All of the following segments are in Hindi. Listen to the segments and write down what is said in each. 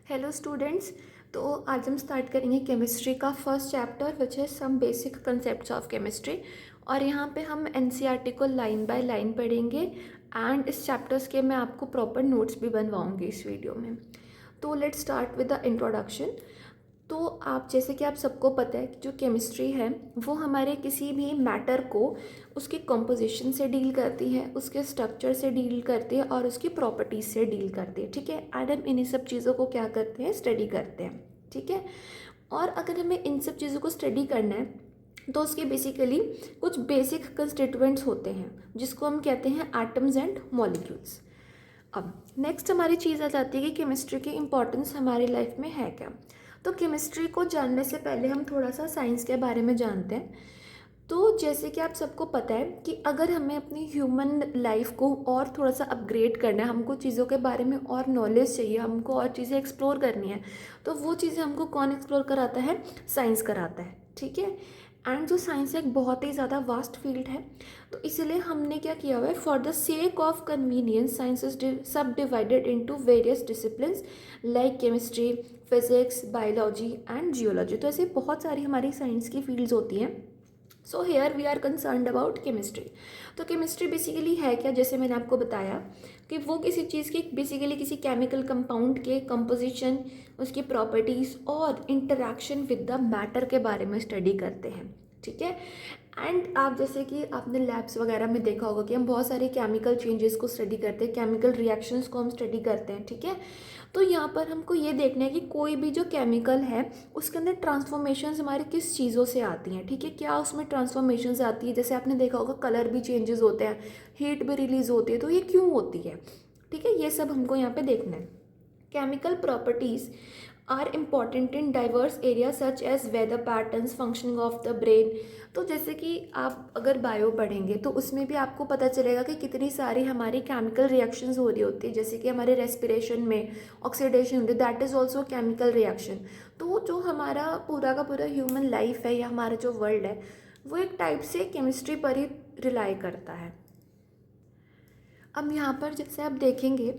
Hello students. तो आज हम स्टार्ट करेंगे केमिस्ट्री का first chapter which is some basic concepts of chemistry. और यहाँ पे हम एनसीईआरटी को लाइन बाय लाइन पढ़ेंगे एंड इस चैप्टर्स के मैं आपको प्रॉपर नोट्स भी बनवाऊँगी इस वीडियो में। तो let's start with the introduction. तो आप जैसे कि आप सबको पता है कि जो केमिस्ट्री है वो हमारे किसी भी मैटर को उसकी कंपोजिशन से डील करती है, उसके स्ट्रक्चर से डील करती है और उसकी प्रॉपर्टीज से डील करती है। ठीक है, एंड हम इन्हीं सब चीज़ों को क्या करते हैं, स्टडी करते हैं। ठीक है, और अगर हमें इन सब चीज़ों को स्टडी करना है तो उसके बेसिकली कुछ बेसिक कंस्टिट्यूएंट्स होते हैं जिसको हम कहते हैं एटम्स एंड मॉलिक्यूल्स। अब नेक्स्ट हमारी चीज़ आ जाती है कि केमिस्ट्री की इम्पोर्टेंस हमारी लाइफ में है क्या। तो केमिस्ट्री को जानने से पहले हम थोड़ा सा साइंस के बारे में जानते हैं। तो जैसे कि आप सबको पता है कि अगर हमें अपनी ह्यूमन लाइफ को और थोड़ा सा अपग्रेड करना है, हमको चीज़ों के बारे में और नॉलेज चाहिए, हमको और चीज़ें एक्सप्लोर करनी है, तो वो चीज़ें हमको कौन एक्सप्लोर कराता है, साइंस कराता है। ठीक है, एंड जो साइंस एक बहुत ही ज़्यादा वास्ट फील्ड है, तो इसलिए हमने क्या किया हुआ है, for the sake of convenience science is subdivided into various disciplines like chemistry, physics, biology and geology. तो ऐसे बहुत सारी हमारी साइंस की फील्ड्स होती हैं। So here we are concerned about chemistry. तो केमिस्ट्री बेसिकली है क्या, जैसे मैंने आपको बताया कि वो किसी चीज़ की बेसिकली किसी केमिकल कंपाउंड के कंपोजिशन, उसकी प्रॉपर्टीज़ और इंटरेक्शन विद द मैटर के बारे में स्टडी करते हैं। ठीक है, एंड आप जैसे कि आपने लैब्स वगैरह में देखा होगा कि हम बहुत सारे केमिकल चेंजेस को स्टडी करते हैं, केमिकल रिएक्शंस को हम स्टडी करते हैं। ठीक है, तो यहाँ पर हमको ये देखना है कि कोई भी जो केमिकल है उसके अंदर ट्रांसफॉर्मेशंस हमारे किस चीज़ों से आती हैं। ठीक है, क्या उसमें ट्रांसफॉर्मेशंस आती है, जैसे आपने देखा होगा कलर भी चेंजेस होते हैं, हीट भी रिलीज़ होती है, तो ये क्यों होती है। ठीक है, ये सब हमको यहाँ पे देखना है। Chemical properties are important in diverse area such as weather patterns, functioning of the brain. तो जैसे कि आप अगर बायो पढ़ेंगे तो उसमें भी आपको पता चलेगा कि कितनी सारी हमारी केमिकल रिएक्शंस हो रही होती है, जैसे कि हमारे रेस्पिरेशन में ऑक्सीडेशन होती है, that is also chemical reaction. तो जो हमारा पूरा का पूरा ह्यूमन लाइफ है या हमारा जो वर्ल्ड है वो एक टाइप से केमिस्ट्री पर ही रिलाई करता है। अब यहाँ पर जैसे आप देखेंगे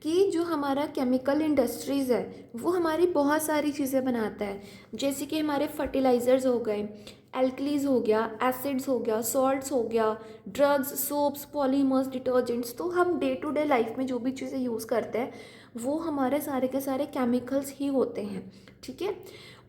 कि जो हमारा केमिकल इंडस्ट्रीज़ है वो हमारी बहुत सारी चीज़ें बनाता है, जैसे कि हमारे फर्टिलाइज़र्स हो गए, एल्कलीज हो गया, एसिड्स हो गया, सॉल्ट्स हो गया, ड्रग्स, सोप्स, पॉलीमर्स, डिटर्जेंट्स। तो हम डे टू डे लाइफ में जो भी चीज़ें यूज़ करते हैं वो हमारे सारे के सारे केमिकल्स ही होते हैं। ठीक है,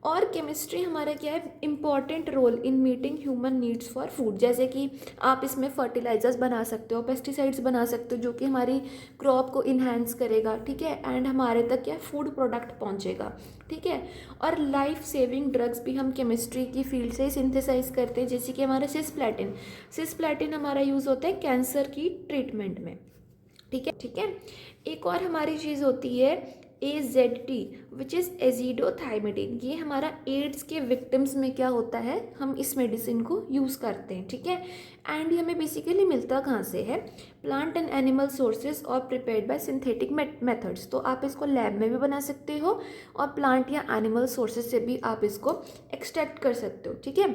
और केमिस्ट्री हमारा क्या है, important role in meeting human needs for food. जैसे कि आप इसमें फर्टिलाइजर्स बना सकते हो, पेस्टिसाइड्स बना सकते हो जो कि हमारी क्रॉप को इन्हांस करेगा। ठीक है, एंड हमारे तक क्या फूड प्रोडक्ट पहुंचेगा। ठीक है, और लाइफ सेविंग ड्रग्स भी हम केमिस्ट्री की फील्ड से सिंथेसाइज करते हैं, जैसे कि हमारा सिस्प्लैटिन। सिस्प्लैटिन हमारा यूज़ होता है कैंसर की ट्रीटमेंट में। ठीक है, एक और हमारी चीज़ होती है AZT विच इज़ एजिडोथाइमिडिन। ये हमारा एड्स के विक्टिम्स में क्या होता है, हम इस मेडिसिन को यूज़ करते हैं। ठीक है, एंड ये हमें बेसिकली मिलता कहाँ से है, प्लांट एंड एनिमल सोर्सेज और प्रिपेयर्ड बाय सिंथेटिक मेथड्स। तो आप इसको लैब में भी बना सकते हो और प्लांट या एनिमल सोर्सेज से भी आप इसको एक्सट्रैक्ट कर सकते हो। ठीक है,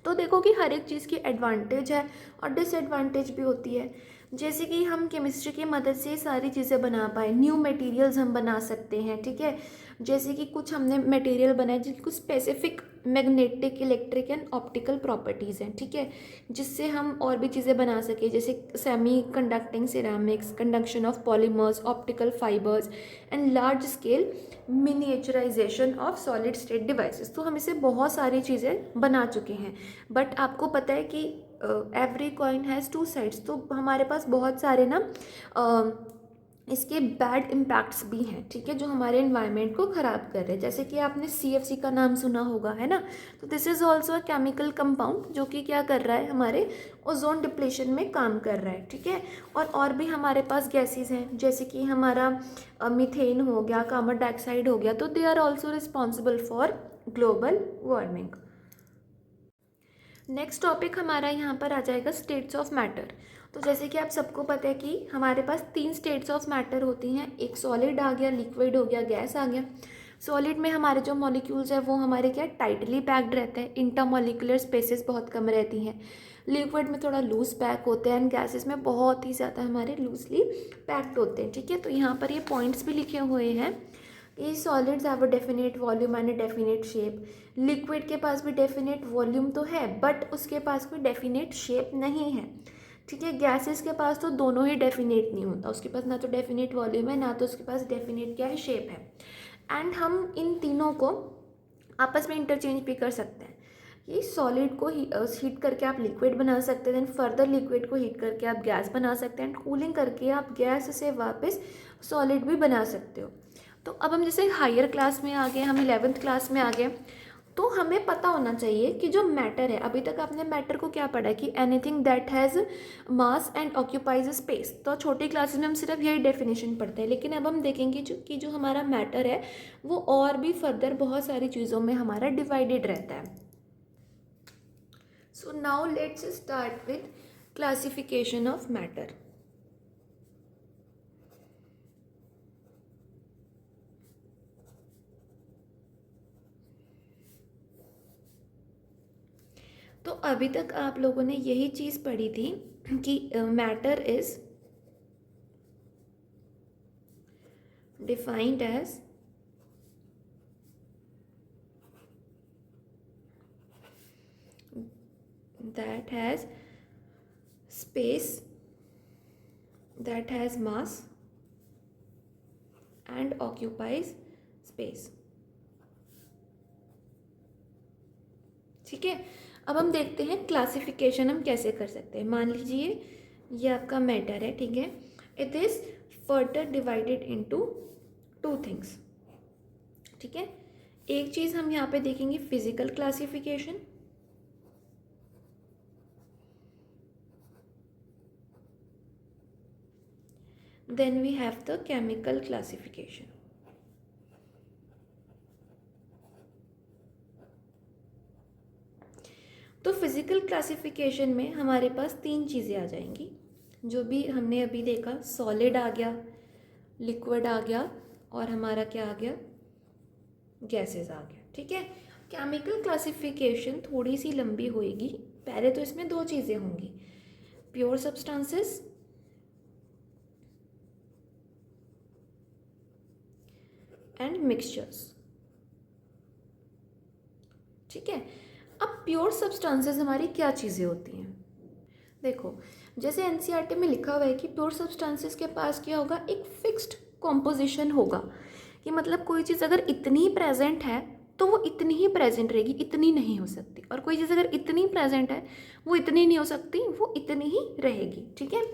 तो देखो कि हर एक चीज़ की एडवांटेज है और डिसएडवांटेज भी होती है। जैसे कि हम केमिस्ट्री की मदद से सारी चीज़ें बना पाए, न्यू मटेरियल्स हम बना सकते हैं। ठीक है, जैसे कि कुछ हमने मटेरियल बनाए जिनकी कुछ specific magnetic, electric and optical properties हैं। ठीक है, जिससे हम और भी चीज़ें बना सके, जैसे semi conducting ceramics, conduction of polymers, optical fibres and large scale miniaturisation of solid state devices. तो हम इसे बहुत सारी चीज़ें बना चुके हैं। बट आपको पता है कि every coin has two sides. तो हमारे पास बहुत सारे ना इसके बैड इम्पैक्ट्स भी हैं। ठीक है, जो हमारे एनवायरनमेंट को ख़राब कर रहे हैं, जैसे कि आपने CFC का नाम सुना होगा, है ना। तो this is also a chemical compound जो कि क्या कर रहा है, हमारे ओजोन डिप्लेशन में काम कर रहा है। ठीक है, और भी हमारे पास गैसेस हैं, जैसे कि हमारा मीथेन हो गया, कार्बन डाइऑक्साइड हो गया। तो they are also responsible for global warming. Next topic हमारा यहाँ पर आ जाएगा स्टेट्स ऑफ मैटर। तो जैसे कि आप सबको पता है कि हमारे पास 3 स्टेट्स ऑफ मैटर होती हैं, एक सॉलिड आ गया, लिक्विड हो गया, गैस आ गया। सॉलिड में हमारे जो मॉलिक्यूल्स हैं वो हमारे क्या टाइटली पैक्ड रहते हैं, इंटरमॉलिक्यूलर स्पेसेस बहुत कम रहती हैं। लिक्विड में थोड़ा लूज पैक होते हैं एंड गैसेस में बहुत ही ज़्यादा हमारे लूजली पैक्ड होते हैं। ठीक है, तो यहाँ पर ये पॉइंट्स भी लिखे हुए हैं ये solids have a definite volume and a definite shape. Liquid के पास भी डेफिनेट वॉल्यूम तो है बट उसके पास कोई डेफिनेट शेप नहीं है, ठीक है। गैसेस के पास तो दोनों ही डेफिनेट नहीं होता, उसके पास ना तो डेफिनेट वॉल्यूम है ना तो उसके पास डेफिनेट क्या है, शेप है। एंड हम इन तीनों को आपस में इंटरचेंज भी कर सकते हैं कि सॉलिड को हीट करके आप लिक्विड बना सकते हैं, देन फर्दर लिक्विड को हीट करके आप गैस बना सकते हैं, एंड कूलिंग करके आप गैस से वापस सॉलिड भी बना सकते हो। तो अब हम जैसे हायर क्लास में आ गए, हम 11th क्लास में आ गए, तो हमें पता होना चाहिए कि जो मैटर है, अभी तक आपने मैटर को क्या पढ़ा है कि anything that has mass and occupies space. तो छोटी क्लासेस में हम सिर्फ यही डेफिनेशन पढ़ते हैं, लेकिन अब हम देखेंगे कि जो हमारा मैटर है वो और भी फर्दर बहुत सारी चीज़ों में हमारा डिवाइडेड रहता है। So now let's start with classification of matter. तो अभी तक आप लोगों ने यही चीज़ पढ़ी थी कि matter is defined as that has space, that has mass and occupies space, ठीक है। अब हम देखते हैं क्लासिफिकेशन हम कैसे कर सकते हैं। मान लीजिए ये आपका मैटर है, ठीक है। It is further divided into two things, ठीक है। एक चीज़ हम यहाँ पे देखेंगे physical classification, then we have the chemical classification। तो फिजिकल क्लासिफिकेशन में हमारे पास तीन चीज़ें आ जाएंगी, जो भी हमने अभी देखा, सॉलिड आ गया, लिक्विड आ गया और हमारा क्या आ गया, गैसेस आ गया, ठीक है। केमिकल क्लासिफिकेशन थोड़ी सी लंबी होएगी, पहले तो इसमें दो चीज़ें होंगी, प्योर सब्सटेंसेस एंड मिक्सचर्स, ठीक है। अब प्योर सब्सटेंसेस हमारी क्या चीज़ें होती हैं, देखो जैसे एनसीईआरटी में लिखा हुआ है कि प्योर सब्सटेंसेस के पास क्या होगा, एक फिक्स्ड कॉम्पोजिशन होगा, कि मतलब कोई चीज़ अगर इतनी प्रेजेंट है तो वो इतनी ही प्रेजेंट रहेगी, इतनी नहीं हो सकती, और कोई चीज़ अगर इतनी प्रेजेंट है वो इतनी नहीं हो सकती, वो इतनी ही रहेगी, ठीक है।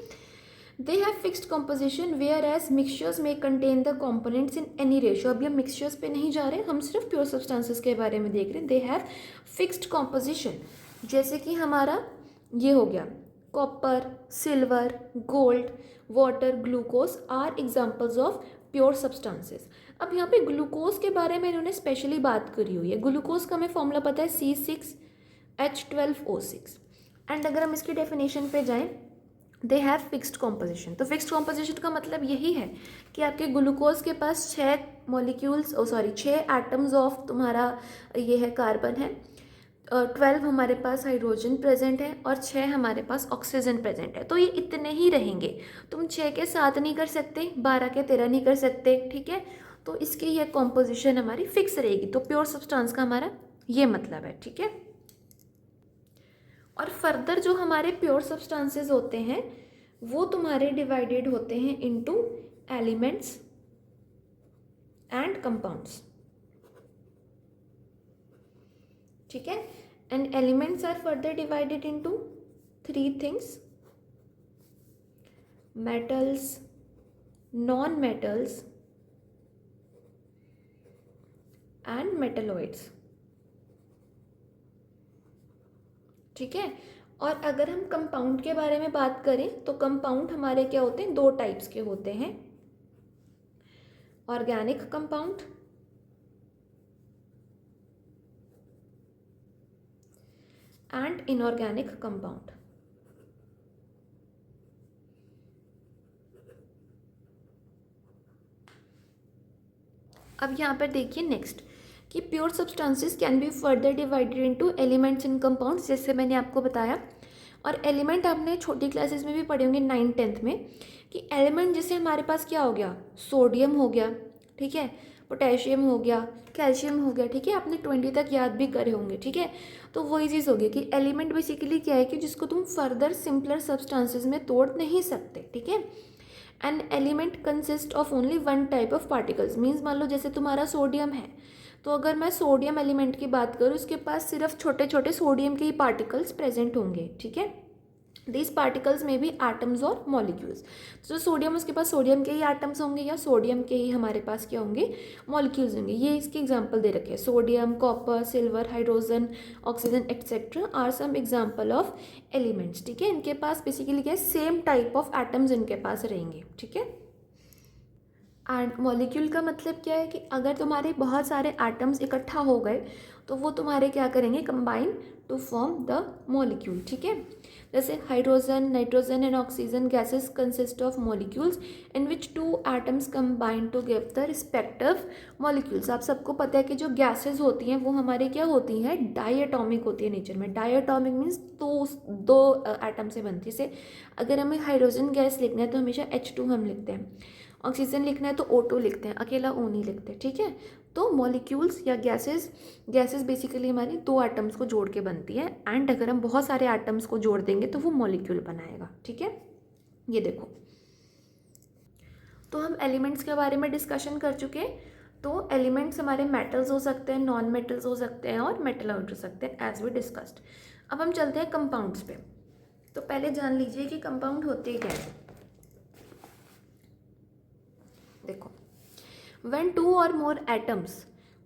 They have fixed composition whereas mixtures में contain the components in any ratio. अभी हम मिक्सचर्स पे नहीं जा रहे, हम सिर्फ प्योर सब्सटेंसेस के बारे में देख रहे हैं। दे हैव फिक्स्ड कॉम्पोजिशन, जैसे कि हमारा ये हो गया copper, silver, gold, water, glucose are examples of pure substances. अब यहाँ पे ग्लूकोज के बारे में इन्होंने स्पेशली बात करी हुई है। ग्लूकोज का हमें फॉर्मूला पता है C6H12O6, एंड अगर हम इसकी डेफिनेशन पे जाएं, दे हैव फिक्स्ड कॉम्पोजिशन। तो फिक्स्ड कॉम्पोजिशन का मतलब यही है कि आपके ग्लूकोज के पास 6 मॉलिक्यूल्स 6 एटम्स ऑफ तुम्हारा ये है कार्बन है, 12 हमारे पास हाइड्रोजन प्रेजेंट है और 6 हमारे पास ऑक्सीजन प्रेजेंट है। तो ये इतने ही रहेंगे, तुम 6 के 7 नहीं कर सकते, 12 के 13 नहीं कर सकते, ठीक है। तो इसकी ये कॉम्पोजिशन हमारी फिक्स रहेगी। तो प्योर सब्सटेंस का हमारा ये मतलब है, ठीक है। और फर्दर जो हमारे प्योर सब्सटेंसेस होते हैं वो तुम्हारे डिवाइडेड होते हैं इनटू एलिमेंट्स एंड कंपाउंड्स, ठीक है। And elements are further divided into 3 things, metals, non metals and metalloids, ठीक है। और अगर हम कंपाउंड के बारे में बात करें तो कंपाउंड हमारे क्या होते हैं, 2 टाइप्स के होते हैं, organic compound and inorganic compound. अब यहाँ पर देखिए नेक्स्ट कि pure substances can be further divided into elements and compounds, जैसे मैंने आपको बताया। और एलिमेंट आपने छोटी क्लासेस में भी पढ़े होंगे 9th-10th में, कि एलिमेंट जैसे हमारे पास क्या हो गया, सोडियम हो गया, ठीक है, पोटेशियम हो गया, कैल्शियम हो गया, ठीक है, आपने 20 तक याद भी करे होंगे, ठीक है। तो वही चीज़ होगी कि एलिमेंट बेसिकली क्या है कि जिसको तुम फर्दर सिंपलर सब्सटेंसेस में तोड़ नहीं सकते, ठीक है। An element consist of only one type of particles, means मान लो जैसे तुम्हारा सोडियम है, तो अगर मैं सोडियम एलिमेंट की बात करूँ, उसके पास सिर्फ छोटे छोटे सोडियम के ही पार्टिकल्स प्रेजेंट होंगे, ठीक है। दीज पार्टिकल्स में भी एटम्स और मॉलिक्यूल्स। तो सोडियम, उसके पास सोडियम के ही एटम्स होंगे या सोडियम के ही हमारे पास क्या होंगे, मॉलिक्यूल्स होंगे। ये इसके एग्जांपल दे रखे हैं, sodium, copper, silver, hydrogen, oxygen etcetera are some example of elements, ठीक है। इनके पास बेसिकली क्या है, सेम टाइप ऑफ एटम्स इनके पास रहेंगे, ठीक है। एंड मॉलिक्यूल का मतलब क्या है कि अगर तुम्हारे बहुत सारे एटम्स इकट्ठा हो गए तो वो तुम्हारे क्या करेंगे, combine to form the molecule, ठीक है। जैसे hydrogen, nitrogen and oxygen gases consist of molecules in which two atoms combine to give the respective molecules. आप सबको पता है कि जो गैसेस होती हैं वो हमारे क्या होती हैं, डायटॉमिक होती है नेचर में। डायटॉमिक मीन्स दो एटम से बनती है। जैसे अगर हमें हाइड्रोजन गैस लिखना है तो हमेशा H2 हम लिखते हैं, ऑक्सीजन लिखना है तो O2 लिखते हैं, अकेला O नहीं लिखते, ठीक है। तो मॉलिक्यूल्स या गैसेस बेसिकली हमारी दो एटम्स को जोड़ के बनती है, एंड अगर हम बहुत सारे एटम्स को जोड़ देंगे तो वो मॉलिक्यूल बनाएगा, ठीक है। ये देखो, तो हम एलिमेंट्स के बारे में डिस्कशन कर चुके हैं। तो एलिमेंट्स हमारे मेटल्स हो सकते हैं, नॉन मेटल्स हो सकते हैं और मेटलॉइड हो सकते हैं, एज वी डिस्कस्ड। अब हम चलते हैं कंपाउंड्स पे। तो पहले जान लीजिए कि कंपाउंड होते क्या है। देखो, when two or more atoms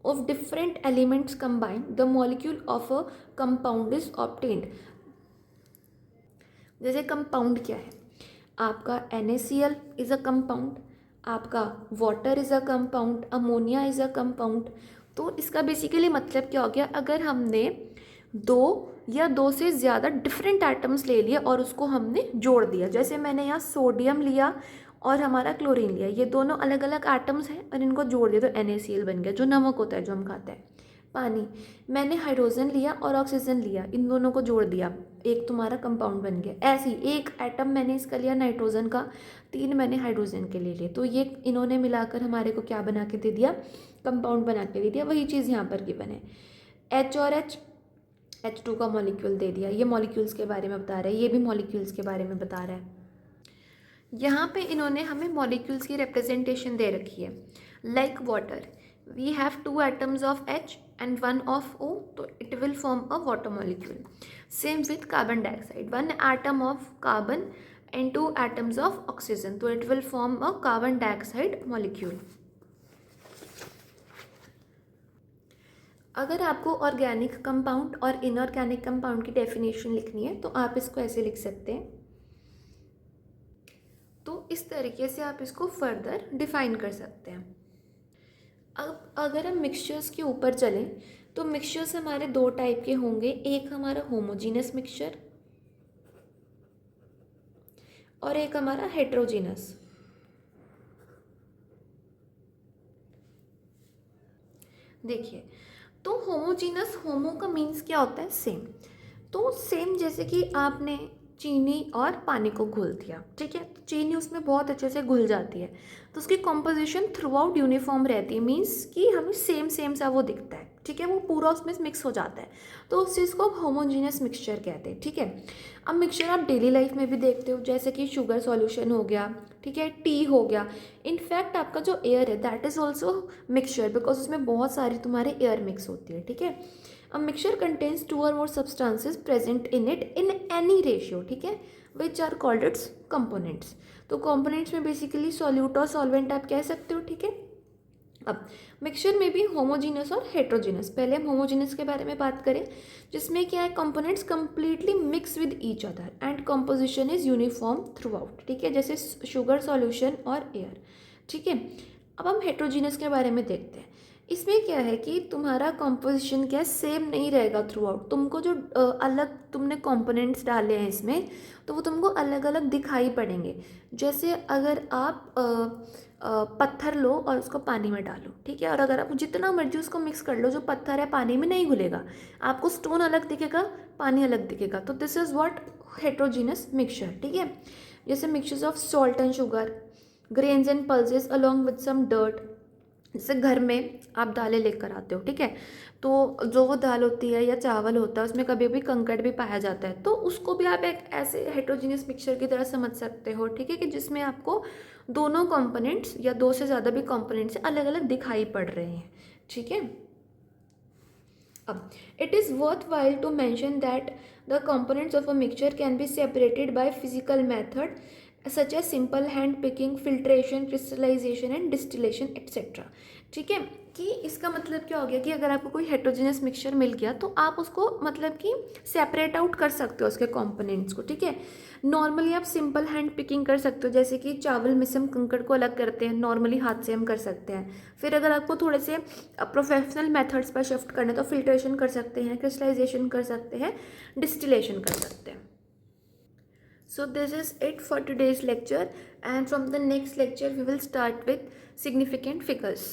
of different elements combine, the molecule of a compound is obtained। जैसे कंपाउंड क्या है, आपका NaCl इज अ कंपाउंड, आपका water is a compound, ammonia is a compound. तो इसका बेसिकली मतलब क्या हो गया, अगर हमने दो या दो से ज़्यादा डिफरेंट एटम्स ले लिए और उसको हमने जोड़ दिया, जैसे मैंने यहाँ सोडियम लिया और हमारा क्लोरीन लिया, ये दोनों अलग अलग एटम्स हैं और इनको जोड़ दिया तो NaCl बन गया, जो नमक होता है जो हम खाते हैं। पानी, मैंने हाइड्रोजन लिया और ऑक्सीजन लिया, इन दोनों को जोड़ दिया, एक तुम्हारा कंपाउंड बन गया। ऐसे ही एक एटम मैंने इसका लिया नाइट्रोजन का, 3 मैंने हाइड्रोजन के ले लिए, तो ये इन्होंने मिलाकर हमारे को क्या बना के दे दिया, कंपाउंड बना के दे दिया। वही चीज़ यहाँ पर गिवन है, H और H2 का मॉलिक्यूल दे दिया। ये मॉलिक्यूल्स के बारे में बता रहा है, ये भी मॉलिक्यूल्स के बारे में बता रहा है। यहाँ पे इन्होंने हमें मॉलिक्यूल्स की रिप्रेजेंटेशन दे रखी है। Like water, we have 2 atoms of H and 1 of O, तो it will form a water molecule. Same with carbon dioxide, 1 atom of carbon and 2 atoms of oxygen, तो it will form a carbon dioxide molecule. अगर आपको ऑर्गेनिक कंपाउंड और इनऑर्गेनिक कंपाउंड की डेफिनेशन लिखनी है तो आप इसको ऐसे लिख सकते हैं। तो इस तरीके से आप इसको फर्दर डिफाइन कर सकते हैं। अब अगर हम मिक्सचर्स के ऊपर चलें तो मिक्सचर्स हमारे 2 टाइप के होंगे, एक हमारा होमोजीनस मिक्सचर और एक हमारा हेट्रोजीनस। देखिए, तो होमोजीनस, होमो का मीन्स क्या होता है, सेम। तो सेम जैसे कि आपने चीनी और पानी को घुल दिया, ठीक है, तो चीनी उसमें बहुत अच्छे से घुल जाती है, तो उसकी कॉम्पोजिशन थ्रू आउट यूनिफॉर्म रहती है, मीन्स कि हमें सेम सेम सा वो दिखता है, ठीक है, वो पूरा उसमें मिक्स हो जाता है, तो उस चीज़ को होमोजीनियस मिक्सचर कहते हैं, ठीक है। अब मिक्सचर आप डेली लाइफ में भी देखते हो, जैसे कि शुगर सॉल्यूशन हो गया, ठीक है, टी हो गया। इनफैक्ट आपका जो एयर है that is also mixture, because उसमें बहुत सारी तुम्हारे एयर मिक्स होती है, ठीक है। A mixture contains 2 or more substances present in it in any ratio, ठीक है, which are called its components। तो components में बेसिकली सॉल्यूट और सॉल्वेंट आप कह सकते हो, ठीक है। अब मिक्सचर में भी होमोजीनस और हेट्रोजीनस, पहले हम होमोजीनस के बारे में बात करें, जिसमें क्या है, components completely mix with each other and composition is uniform through out, ठीक है, जैसे शुगर सॉल्यूशन और एयर, ठीक है। अब हम हेट्रोजीनस के बारे में देखते हैं। इसमें क्या है कि तुम्हारा कॉम्पोजिशन क्या है, सेम नहीं रहेगा थ्रू आउट, तुमको जो अलग तुमने कंपोनेंट्स डाले हैं इसमें तो वो तुमको अलग अलग दिखाई पड़ेंगे। जैसे अगर आप पत्थर लो और उसको पानी में डालो, ठीक है, और अगर आप जितना मर्जी उसको मिक्स कर लो, जो पत्थर है पानी में नहीं घुलेगा, आपको स्टोन अलग दिखेगा, पानी अलग दिखेगा, तो this is what heterogeneous mixture, ठीक है। जैसे mixtures of salt and sugar, grains and pulses along with some dirt, जैसे घर में आप दालें लेकर आते हो, ठीक है, तो जो वो दाल होती है या चावल होता है उसमें कभी भी कंकड़ भी पाया जाता है, तो उसको भी आप एक ऐसे हेट्रोजीनियस मिक्सचर की तरह समझ सकते हो, ठीक है, कि जिसमें आपको दोनों कंपोनेंट्स या दो से ज़्यादा भी कंपोनेंट्स अलग अलग दिखाई पड़ रहे हैं, ठीक है। अब it is worthwhile to mention that the components of a mixture can be separated by physical method such as simple hand picking, filtration, crystallization and distillation etc. ठीक है, कि इसका मतलब क्या हो गया कि अगर आपको कोई हेट्रोजेनियस मिक्सचर मिल गया तो आप उसको मतलब कि सेपरेट आउट कर सकते हो उसके कंपोनेंट्स को, ठीक है। नॉर्मली आप सिंपल हैंड पिकिंग कर सकते हो, जैसे कि चावल में से हम कंकड़ को अलग करते हैं, नॉर्मली हाथ से हम कर सकते हैं। फिर अगर आपको थोड़े से प्रोफेशनल मेथड्स पर शिफ्ट करना है तो फिल्ट्रेशन कर सकते हैं, क्रिस्टलाइजेशन कर सकते हैं, डिस्टिलेशन कर सकते हैं। So this is it for today's lecture, and from the next lecture we will start with significant figures.